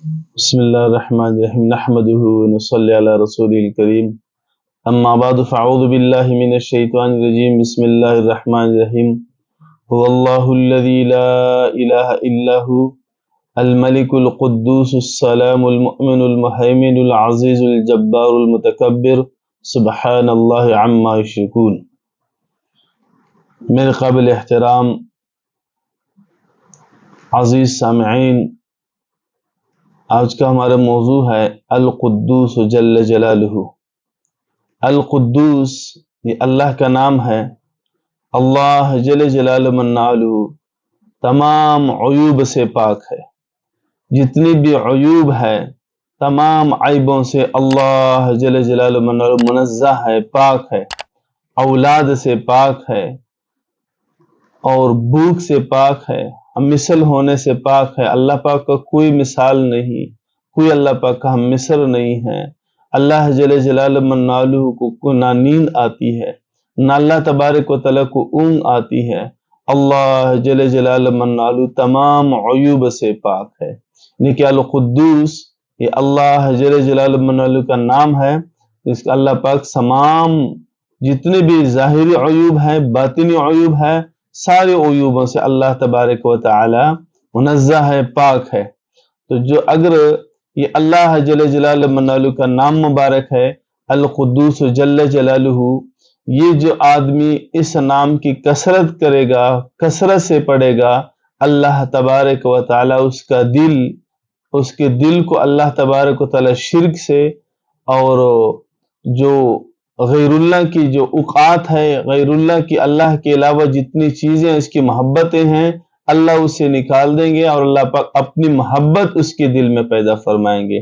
بسم الله الرحمن الرحيم نحمده ونصلي على رسوله الكريم أما بعد فأعوذ بالله من الشيطان الرجيم بسم الله الرحمن الرحيم هو الله الذي لا إله إلا هو الملك القدوس السلام المؤمن المهيمن العزيز الجبار المتكبر سبحان الله عما يشركون۔ میرے قابل احترام عزیز سامعین، آج کا ہمارا موضوع ہے القدوس جل جلالہ۔ القدوس یہ اللہ کا نام ہے۔ اللہ جل جلالہ منعالہ تمام عیوب سے پاک ہے۔ جتنی بھی عیوب ہے تمام عیبوں سے اللہ جل جلالہ منعالہ منزہ ہے، پاک ہے۔ اولاد سے پاک ہے اور بھوک سے پاک ہے، مثل ہونے سے پاک ہے۔ اللہ پاک کا کوئی مثال نہیں، کوئی اللہ پاک کا ہم مثل نہیں ہے۔ اللہ جل جلالہ منعالہ کو نہ نیند آتی ہے، نہ اللہ تبارک و تعالیٰ کو اونگ آتی ہے۔ اللہ جل جلالہ منعالہ تمام عیوب سے پاک ہے۔ یعنی کہ القدوس یہ اللہ جل جلالہ منعالہ کا نام ہے۔ اس کا اللہ پاک تمام جتنے بھی ظاہری عیوب ہیں، باطنی عیوب ہیں، سارے عیوبوں سے اللہ تبارک و تعالی منزہ ہے، پاک ہے۔ تو جو اگر یہ اللہ جل جلالہ منعالہ کا نام مبارک ہے القدوس جل جلالہ، یہ جو آدمی اس نام کی کثرت کرے گا، کثرت سے پڑھے گا، اللہ تبارک و تعالی اس کے دل کو اللہ تبارک و تعالی شرک سے اور جو غیر اللہ کی جو اوقات ہے، غیر اللہ کی اللہ کے علاوہ جتنی چیزیں اس کی محبتیں ہیں، اللہ اسے نکال دیں گے اور اللہ پاک اپنی محبت اس کے دل میں پیدا فرمائیں گے۔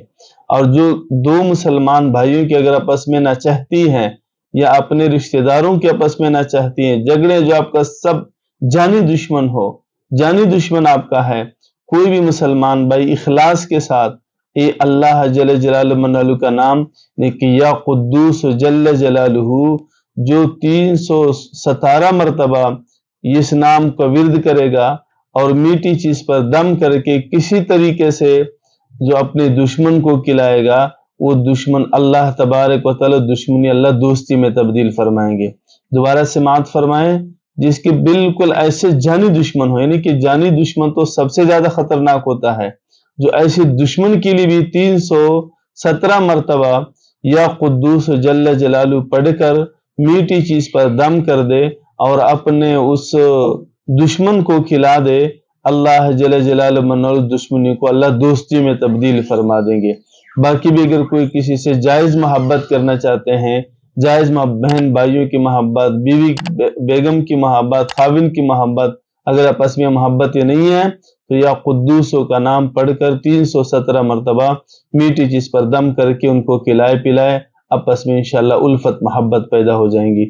اور جو دو مسلمان بھائیوں کی اگر آپس میں نہ چاہتی ہیں یا اپنے رشتہ داروں کے آپس میں نہ چاہتی ہیں، جھگڑے جو آپ کا سب جانی دشمن ہو، جانی دشمن آپ کا ہے، کوئی بھی مسلمان بھائی اخلاص کے ساتھ اے اللہ جل جلالہ منعالہ کا نام کہ یا قدوس جل جلالہ جو 317 مرتبہ اس نام کا ورد کرے گا اور میٹھی چیز پر دم کر کے کسی طریقے سے جو اپنے دشمن کو کھلائے گا، وہ دشمن اللہ تبارک و تعالی دشمنی اللہ دوستی میں تبدیل فرمائیں گے۔ دوبارہ سماعت فرمائیں، جس کے بالکل ایسے جانی دشمن ہو، یعنی کہ جانی دشمن تو سب سے زیادہ خطرناک ہوتا ہے، جو ایسے دشمن کے لیے بھی 317 مرتبہ یا قدوس جل جلالہ پڑھ کر میٹھی چیز پر دم کر دے اور اپنے اس دشمن کو کھلا دے، اللہ جل جلالہ منعالہ دشمنی کو اللہ دوستی میں تبدیل فرما دیں گے۔ باقی بھی اگر کوئی کسی سے جائز محبت کرنا چاہتے ہیں، جائز بہن بھائیوں کی محبت، بیوی بیگم کی محبت، خاوند کی محبت، اگر آپس میں محبت یہ نہیں ہے تو یا قدوسوں کا نام پڑھ کر 317 مرتبہ میٹھی چیز پر دم کر کے ان کو کھلائے پلائے، آپس میں انشاءاللہ الفت محبت پیدا ہو جائیں گی۔